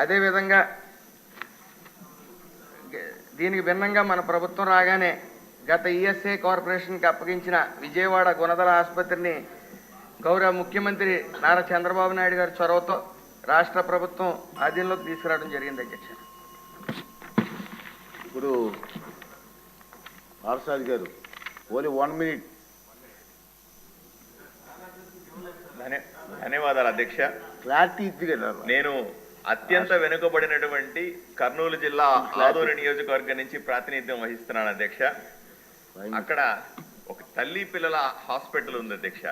అదేవిధంగా దీనికి భిన్నంగా మన ప్రభుత్వం రాగానే గత ఈఎస్ఐ కార్పొరేషన్కి అప్పగించిన విజయవాడ గుణదల ఆసుపత్రిని గౌరవ ముఖ్యమంత్రి నారా చంద్రబాబు నాయుడు గారి చొరవతో రాష్ట్ర ప్రభుత్వం ఆధీనంలోకి తీసుకురావడం జరిగింది అధ్యక్ష. ఇప్పుడు పార్సాది గారు ఓన్లీ 1 minute. ధన్యవాదాలు అధ్యక్ష. క్లారిటీ ఇద్దిగా నేను అత్యంత వెనుకబడినటువంటి కర్నూలు జిల్లా ఆదోని నియోజకవర్గం నుంచి ప్రాతినిధ్యం వహిస్తున్నాను అధ్యక్ష. అక్కడ ఒక తల్లి పిల్లల హాస్పిటల్ ఉంది అధ్యక్ష.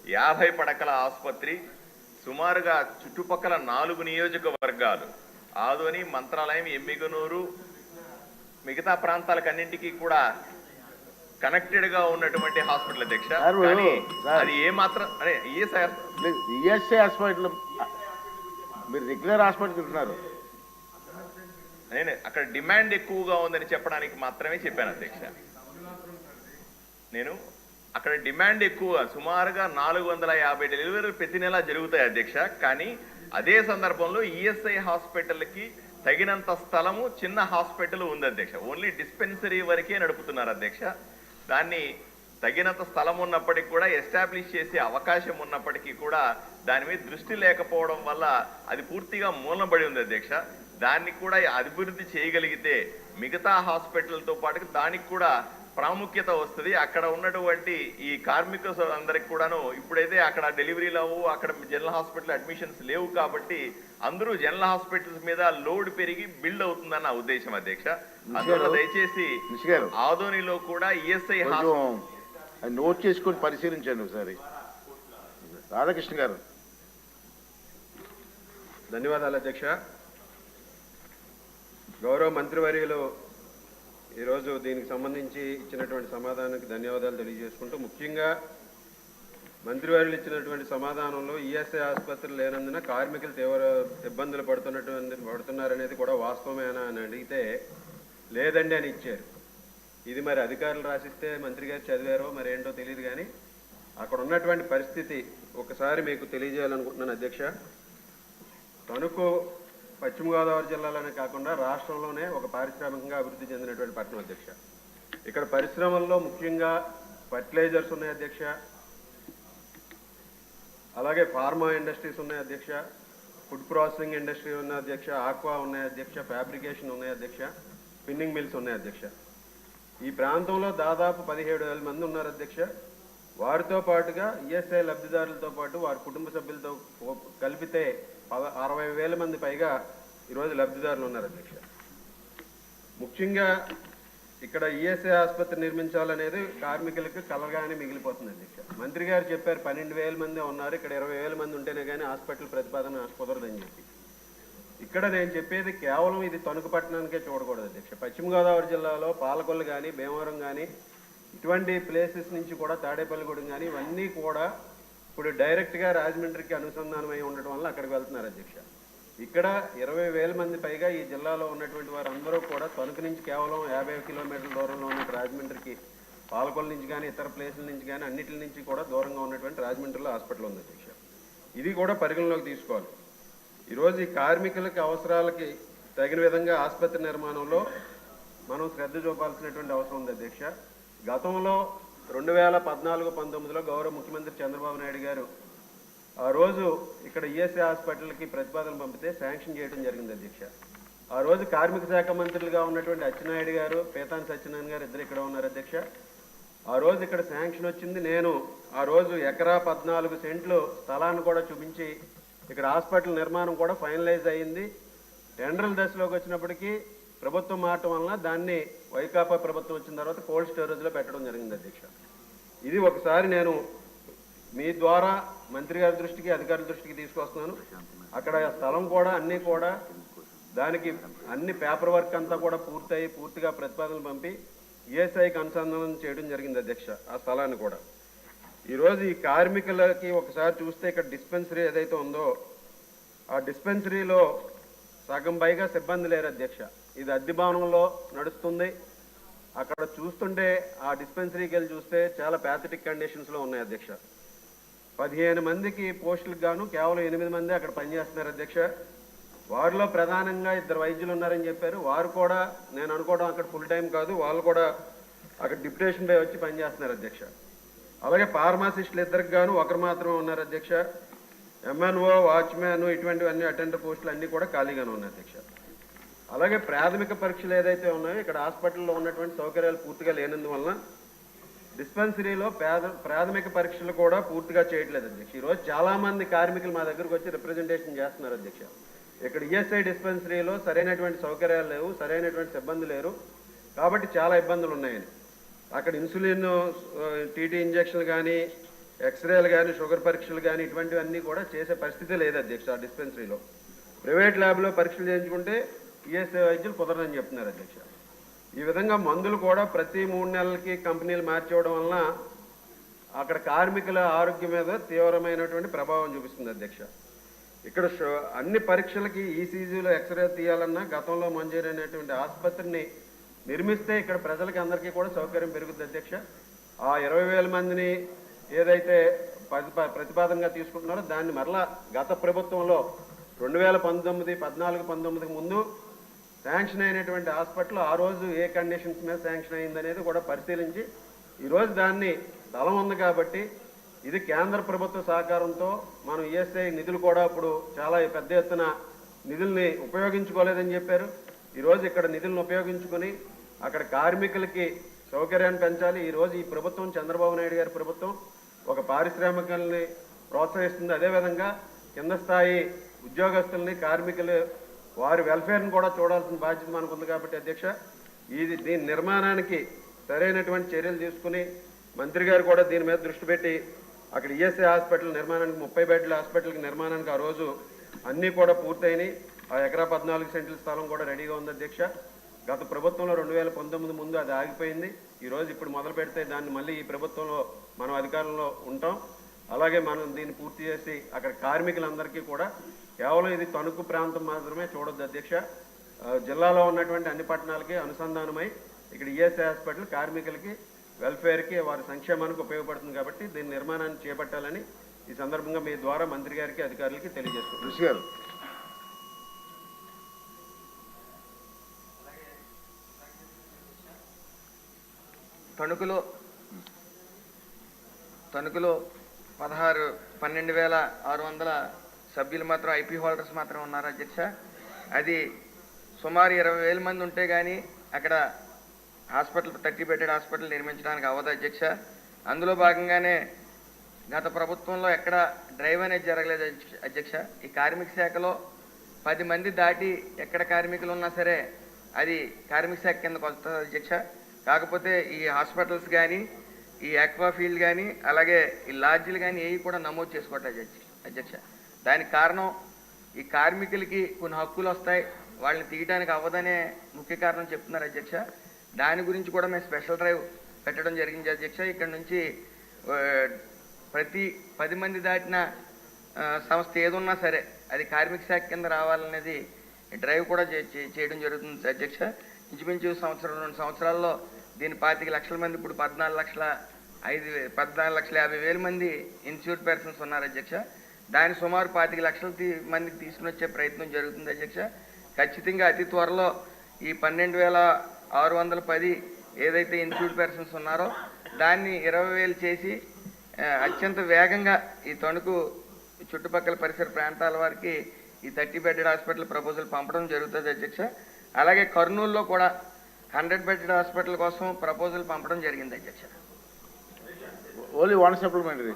50 పడకల ఆసుపత్రి. సుమారుగా చుట్టుపక్కల 4 నియోజకవర్గాలు ఆదోని, మంత్రాలయం, ఎమ్మిగనూరు, మిగతా ప్రాంతాలకన్నింటికీ కూడా కనెక్టెడ్ గా ఉన్నటువంటి హాస్పిటల్ అధ్యక్ష. అది ఏమాత్రం ఈఎస్ఐ హాస్పిటల్ మీరు రెగ్యులర్ హాస్పిటల్ ఉంటున్నారు. నేను అక్కడ డిమాండ్ ఎక్కువగా ఉందని చెప్పడానికి మాత్రమే చెప్పాను అధ్యక్ష. నేను అక్కడ డిమాండ్ ఎక్కువ, సుమారుగా 450 డెలివరీలు ప్రతి నెల జరుగుతాయి అధ్యక్ష. కానీ అదే సందర్భంలో ఈఎస్ఐ హాస్పిటల్కి తగినంత స్థలము, చిన్న హాస్పిటల్ ఉంది అధ్యక్ష. ఓన్లీ డిస్పెన్సరీ వరకే నడుపుతున్నారు అధ్యక్ష. దాన్ని తగినంత స్థలం ఉన్నప్పటికీ కూడా, ఎస్టాబ్లిష్ చేసే అవకాశం ఉన్నప్పటికీ కూడా దాని మీద దృష్టి లేకపోవడం వల్ల అది పూర్తిగా మూలబడి ఉంది అధ్యక్ష. దాన్ని కూడా అభివృద్ధి చేయగలిగితే మిగతా హాస్పిటల్తో పాటు దానికి కూడా ప్రాముఖ్యత వస్తుంది. అక్కడ ఉన్నటువంటి ఈ కార్మికులు అందరికి కూడాను ఇప్పుడైతే అక్కడ డెలివరీలు అవ్వు, అక్కడ జనరల్ హాస్పిటల్ అడ్మిషన్స్ లేవు కాబట్టి అందరూ జనరల్ హాస్పిటల్స్ మీద లోడ్ పెరిగి బిల్డ్ అవుతుందన్న ఉద్దేశం అధ్యక్ష. అందువల్ల దయచేసి ఆదోనిలో కూడా ఈఎస్ఐ నోట్ చేసుకొని పరిశీలించండి ఒకసారి. రాధాకృష్ణ గారు. ధన్యవాదాలు అధ్యక్ష. గౌరవ మంత్రివర్యులు ఈరోజు దీనికి సంబంధించి ఇచ్చినటువంటి సమాధానానికి ధన్యవాదాలు తెలియజేసుకుంటూ, ముఖ్యంగా మంత్రివర్యులు ఇచ్చినటువంటి సమాధానంలో ఈఎస్ఐ ఆసుపత్రులు లేనందున కార్మికులు తీవ్ర ఇబ్బందులు పడుతున్నారనేది కూడా వాస్తవమేనా అని అడిగితే లేదండి అని ఇచ్చారు. ఇది మరి అధికారులు రాసిస్తే మంత్రి గారు చదివారో మరేంటో తెలియదు. కానీ అక్కడ ఉన్నటువంటి పరిస్థితి ఒకసారి మీకు తెలియజేయాలనుకుంటున్నాను అధ్యక్ష. తణుకు పశ్చిమ గోదావరి జిల్లాలోనే కాకుండా రాష్ట్రంలోనే ఒక పారిశ్రామికంగా అభివృద్ధి చెందినటువంటి పట్టణం అధ్యక్ష. ఇక్కడ పరిశ్రమల్లో ముఖ్యంగా ఫర్టిలైజర్స్ ఉన్నాయి అధ్యక్ష, అలాగే ఫార్మా ఇండస్ట్రీస్ ఉన్నాయి అధ్యక్ష, ఫుడ్ ప్రాసెసింగ్ ఇండస్ట్రీ ఉన్నాయి అధ్యక్ష, ఆక్వా ఉన్నాయి అధ్యక్ష, ఫ్యాబ్రికేషన్ ఉన్నాయి అధ్యక్ష, స్పిన్నింగ్ మిల్స్ ఉన్నాయి అధ్యక్ష. ఈ ప్రాంతంలో దాదాపు 17,000 మంది ఉన్నారు అధ్యక్ష. వారితో పాటుగా ఈఎస్ఐ లబ్ధిదారులతో పాటు వారి కుటుంబ సభ్యులతో కలిపితే 60,000 మంది పైగా ఈరోజు లబ్ధిదారులు ఉన్నారు అధ్యక్ష. ముఖ్యంగా ఇక్కడ ఈఎస్ఐ ఆసుపత్రి నిర్మించాలనేది కార్మికులకు కలగానే మిగిలిపోతుంది అధ్యక్ష. మంత్రి గారు చెప్పారు 12,000 మంది ఉన్నారు, ఇక్కడ 20,000 మంది ఉంటేనే కానీ హాస్పిటల్ ప్రతిపాదన కుదరదని చెప్పి. ఇక్కడ నేను చెప్పేది కేవలం ఇది తణుకు పట్టణానికే చూడకూడదు అధ్యక్ష. పశ్చిమ గోదావరి జిల్లాలో పాలకొల్లు కానీ, భీమవరం కానీ, ఇటువంటి ప్లేసెస్ నుంచి కూడా తాడేపల్లిగూడెం కానీ ఇవన్నీ కూడా ఇప్పుడు డైరెక్ట్గా రాజమండ్రికి అనుసంధానమై ఉండటం వల్ల అక్కడికి వెళ్తున్నారు అధ్యక్ష. ఇక్కడ 20,000 మంది పైగా ఈ జిల్లాలో ఉన్నటువంటి వారందరూ కూడా తణుకు నుంచి కేవలం 50 కిలోమీటర్ల దూరంలో ఉన్న రాజమండ్రికి, పాలకొల్లు నుంచి కానీ ఇతర ప్లేసుల నుంచి కానీ అన్నిటి నుంచి కూడా దూరంగా ఉన్నటువంటి రాజమండ్రిలో హాస్పిటల్ ఉంది అధ్యక్ష. ఇది కూడా పరిగణలోకి తీసుకోవాలి. ఈరోజు ఈ కార్మికులకి అవసరాలకి తగిన విధంగా ఆసుపత్రి నిర్మాణంలో మనం శ్రద్ధ చూపాల్సినటువంటి అవసరం ఉంది అధ్యక్ష. గతంలో 2014-19లో గౌరవ ముఖ్యమంత్రి చంద్రబాబు నాయుడు గారు ఆ రోజు ఇక్కడ ఈఎస్ఐ హాస్పిటల్కి ప్రతిపాదన పంపితే శాంక్షన్ చేయడం జరిగింది అధ్యక్ష. ఆ రోజు కార్మిక శాఖ మంత్రులుగా ఉన్నటువంటి అచ్చెన్నాయుడు గారు, పేతాని సత్యనారాయణ గారు ఇద్దరు ఇక్కడ ఉన్నారు అధ్యక్ష. ఆ రోజు ఇక్కడ శాంక్షన్ వచ్చింది. నేను ఆ రోజు ఎకరా 14 సెంట్లు స్థలాన్ని కూడా చూపించి ఇక్కడ హాస్పిటల్ నిర్మాణం కూడా ఫైనలైజ్ అయ్యింది. టెండర్ల దశలోకి వచ్చినప్పటికీ ప్రభుత్వం మారటం వలన దాన్ని వైకాపా ప్రభుత్వం వచ్చిన తర్వాత కోల్డ్ స్టోరేజ్లో పెట్టడం జరిగింది అధ్యక్ష. ఇది ఒకసారి నేను మీ ద్వారా మంత్రి గారి దృష్టికి, అధికారుల దృష్టికి తీసుకొస్తున్నాను. అక్కడ స్థలం కూడా అన్నీ కూడా దానికి అన్ని పేపర్ వర్క్ అంతా కూడా పూర్తిగా ప్రతిపాదనలు పంపి ఈఎస్ఐకి అనుసంధానం చేయడం జరిగింది అధ్యక్ష. ఆ స్థలాన్ని కూడా ఈరోజు ఈ కార్మికులకి ఒకసారి చూస్తే ఇక్కడ డిస్పెన్సరీ ఏదైతే ఉందో ఆ డిస్పెన్సరీలో సగం పైగా సిబ్బంది లేరు అధ్యక్ష. ఇది అద్దె భవనంలో నడుస్తుంది. అక్కడ చూస్తుంటే ఆ డిస్పెన్సరీకి వెళ్ళి చూస్తే చాలా ప్యాథటిక్ కండిషన్స్లో ఉన్నాయి అధ్యక్ష. 15 మందికి పోస్టులకు గాను కేవలం 8 మంది అక్కడ పనిచేస్తున్నారు అధ్యక్ష. వారిలో ప్రధానంగా 2 వైద్యులు ఉన్నారని చెప్పారు. వారు కూడా నేను అనుకోవడం అక్కడ ఫుల్ టైం కాదు, వాళ్ళు కూడా అక్కడ డిప్యుటేషన్ పై వచ్చి పనిచేస్తున్నారు అధ్యక్ష. అలాగే ఫార్మాసిస్టులు 2కి గాను 1 మాత్రమే ఉన్నారు అధ్యక్ష. ఎంఎన్ఓ, వాచ్మ్యాన్ ఇటువంటివన్నీ అటెండర్ పోస్టులు అన్నీ కూడా ఖాళీగానే ఉన్నాయి అధ్యక్ష. అలాగే ప్రాథమిక పరీక్షలు ఏదైతే ఉన్నాయో ఇక్కడ హాస్పిటల్లో ఉన్నటువంటి సౌకర్యాలు పూర్తిగా లేనందువలన డిస్పెన్సరీలో ప్రాథమిక పరీక్షలు కూడా పూర్తిగా చేయట్లేదు అధ్యక్ష. ఈరోజు చాలామంది కార్మికులు మా దగ్గరకు వచ్చి రిప్రజెంటేషన్ చేస్తున్నారు అధ్యక్ష. ఇక్కడ ఈఎస్ఐ డిస్పెన్సరీలో సరైనటువంటి సౌకర్యాలు లేవు, సరైనటువంటి సిబ్బంది లేరు, కాబట్టి చాలా ఇబ్బందులు ఉన్నాయని. అక్కడ ఇన్సులిన్, టీటీ ఇంజక్షన్లు కానీ, ఎక్స్రేలు కానీ, షుగర్ పరీక్షలు కానీ ఇటువంటివన్నీ కూడా చేసే పరిస్థితి లేదు అధ్యక్ష. ఆ డిస్పెన్సరీలో ప్రైవేట్ ల్యాబ్లో పరీక్షలు చేయించుకుంటే ఈఎస్ఐ వైద్యులు కుదరదని చెప్తున్నారు అధ్యక్ష. ఈ విధంగా మందులు కూడా ప్రతి 3 నెలలకి కంపెనీలు మార్చేయడం వలన అక్కడ కార్మికుల ఆరోగ్యం మీద తీవ్రమైనటువంటి ప్రభావం చూపిస్తుంది అధ్యక్ష. ఇక్కడ అన్ని పరీక్షలకి ఈసీజీలో ఎక్స్రే తీయాలన్నా గతంలో మంజూరైనటువంటి ఆసుపత్రిని నిర్మిస్తే ఇక్కడ ప్రజలకి అందరికీ కూడా సౌకర్యం పెరుగుతుంది అధ్యక్ష. ఆ 20,000 మందిని ఏదైతే ప్రతిపాదనగా తీసుకుంటున్నారో దాన్ని మరలా గత ప్రభుత్వంలో 2019, 14, 19 ముందు శాంక్షన్ అయినటువంటి హాస్పిటల్ ఆ రోజు ఏ కండిషన్స్ మీద శాంక్షన్ అయిందనేది కూడా పరిశీలించి ఈరోజు దాన్ని స్థలం ఉంది కాబట్టి ఇది కేంద్ర ప్రభుత్వ సహకారంతో మనం ఈఎస్ఐ నిధులు కూడా ఇప్పుడు చాలా పెద్ద ఎత్తున నిధుల్ని ఉపయోగించుకోలేదని చెప్పారు. ఈరోజు ఇక్కడ నిధులను ఉపయోగించుకొని అక్కడ కార్మికులకి సౌకర్యాన్ని పెంచాలి. ఈరోజు ఈ ప్రభుత్వం, చంద్రబాబు నాయుడు గారి ప్రభుత్వం ఒక పారిశ్రామికల్ని ప్రోత్సహిస్తుంది. అదేవిధంగా కింద స్థాయి ఉద్యోగస్తుల్ని, కార్మికులు వారి వెల్ఫేర్ని కూడా చూడాల్సిన బాధ్యత మనకు ఉంది కాబట్టి అధ్యక్ష దీని నిర్మాణానికి సరైనటువంటి చర్యలు తీసుకుని మంత్రి గారు కూడా దీని మీద దృష్టి పెట్టి అక్కడ ఈఎస్ఐ హాస్పిటల్ నిర్మాణానికి 30 బెడ్ల హాస్పిటల్కి నిర్మాణానికి ఆ రోజు అన్నీ కూడా పూర్తయినాయి. ఆ ఎకరా 14 సెంట్ల స్థలం కూడా రెడీగా ఉంది అధ్యక్ష. గత ప్రభుత్వంలో 2019 ముందు అది ఆగిపోయింది. ఈరోజు ఇప్పుడు మొదలు పెడితే దాన్ని మళ్ళీ ఈ ప్రభుత్వంలో మనం అధికారంలో ఉంటాం. అలాగే మనం దీన్ని పూర్తి చేసి అక్కడ కార్మికులందరికీ కూడా కేవలం ఇది తణుకు ప్రాంతం మాత్రమే చూడొద్దు అధ్యక్ష. జిల్లాలో ఉన్నటువంటి అన్ని పట్టణాలకి అనుసంధానమై ఇక్కడ ఈఎస్ఐ హాస్పిటల్ కార్మికులకి వెల్ఫేర్కి, వారి సంక్షేమానికి ఉపయోగపడుతుంది కాబట్టి దీని నిర్మాణాన్ని చేపట్టాలని ఈ సందర్భంగా మీ ద్వారా మంత్రి గారికి, అధికారులకి తెలియజేస్తున్నాను. తణుకులో 12,600 సభ్యులు మాత్రం ఐపీ హోల్డర్స్ మాత్రం ఉన్నారు అధ్యక్ష. అది సుమారు 20,000 మంది ఉంటే కానీ అక్కడ హాస్పిటల్ 30 బెడెడ్ హాస్పిటల్ నిర్మించడానికి అవ్వదు అధ్యక్ష. అందులో భాగంగానే గత ప్రభుత్వంలో ఎక్కడ డ్రైవ్ అనేది జరగలేదు అధ్యక్ష. ఈ కార్మిక శాఖలో 10 మంది దాటి ఎక్కడ కార్మికులు ఉన్నా సరే అది కార్మిక శాఖ కిందకు వస్తుంది అధ్యక్ష. కాకపోతే ఈ హాస్పిటల్స్ కానీ, ఈ ఆక్వా ఫీల్డ్ కానీ, అలాగే ఈ లాడ్జీలు కానీ ఏవి కూడా నమోదు చేసుకోవట్లేదు అధ్యక్ష. దానికి కారణం ఈ కార్మికులకి కొన్ని హక్కులు వస్తాయి, వాళ్ళని తీయడానికి అవ్వదనే ముఖ్య కారణం చెప్తున్నారు అధ్యక్ష. దాని గురించి కూడా మేము స్పెషల్ డ్రైవ్ పెట్టడం జరిగింది అధ్యక్ష. ఇక్కడ నుంచి ప్రతి 10 మంది దాటిన సంస్థ ఏదున్నా సరే అది కార్మిక శాఖ కింద రావాలనేది డ్రైవ్ కూడా చేయడం జరుగుతుంది అధ్యక్ష. ఇంచుమించు 2 సంవత్సరాల్లో దీని 25 లక్షల మంది, ఇప్పుడు 14,50,000 మంది ఇన్సూర్డ్ పర్సన్స్ ఉన్నారు అధ్యక్ష. దాని సుమారు 25 లక్షల మందికి తీసుకుని వచ్చే ప్రయత్నం జరుగుతుంది అధ్యక్ష. ఖచ్చితంగా అతి త్వరలో ఈ 12,610 ఏదైతే ఇన్సూర్డ్ పర్సన్స్ ఉన్నారో దాన్ని 20,000 చేసి అత్యంత వేగంగా ఈ తణుకు చుట్టుపక్కల పరిసర ప్రాంతాల వారికి ఈ 30 బెడెడ్ హాస్పిటల్ ప్రపోజల్ పంపడం జరుగుతుంది అధ్యక్ష. అలాగే కర్నూలులో కూడా 100 బెడెడ్ హాస్పిటల్ కోసం ప్రపోజల్ పంపడం జరిగింది అధ్యక్ష. Only 1 supplementary.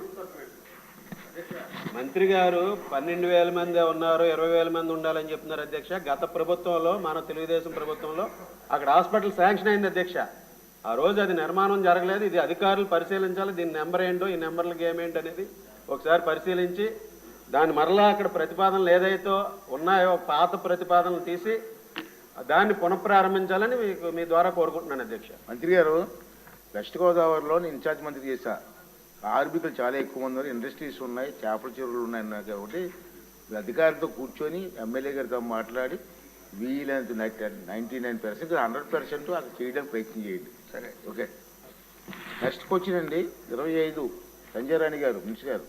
మంత్రి గారు 12,000 మంది ఉన్నారు, 20,000 మంది ఉండాలని చెప్తున్నారు అధ్యక్ష. గత ప్రభుత్వంలో, మన తెలుగుదేశం ప్రభుత్వంలో అక్కడ హాస్పిటల్ శాంక్షన్ అయింది అధ్యక్ష. ఆ రోజు అది నిర్మాణం జరగలేదు. ఇది అధికారులు పరిశీలించాలి. దీని నెంబర్ ఏంటో, ఈ నెంబర్లకి ఏమేంటి అనేది ఒకసారి పరిశీలించి దాన్ని మరలా అక్కడ ప్రతిపాదనలు ఏదైతే ఉన్నాయో పాత ప్రతిపాదనలు తీసి దాన్ని పునఃప్రారంభించాలని మీ ద్వారా కోరుకుంటున్నాను అధ్యక్ష. మంత్రి గారు, వెస్ట్ గోదావరిలో నేను ఇన్ఛార్జ్ మంత్రి చేశా. కార్మికులు చాలా ఎక్కువ మంది ఉన్నారు, ఇండస్ట్రీస్ ఉన్నాయి, చేపల చెరువులు ఉన్నాయి కాబట్టి అధికారులతో కూర్చొని ఎమ్మెల్యే గారితో మాట్లాడి వీలైనంత 99%, 100% అక్కడ చేయడానికి ప్రయత్నం చేయండి. సరే, ఓకే. నెక్స్ట్ క్వశ్చన్ అండి, 25 సంజయ్ రాణి గారు, మినిస్టర్ గారు.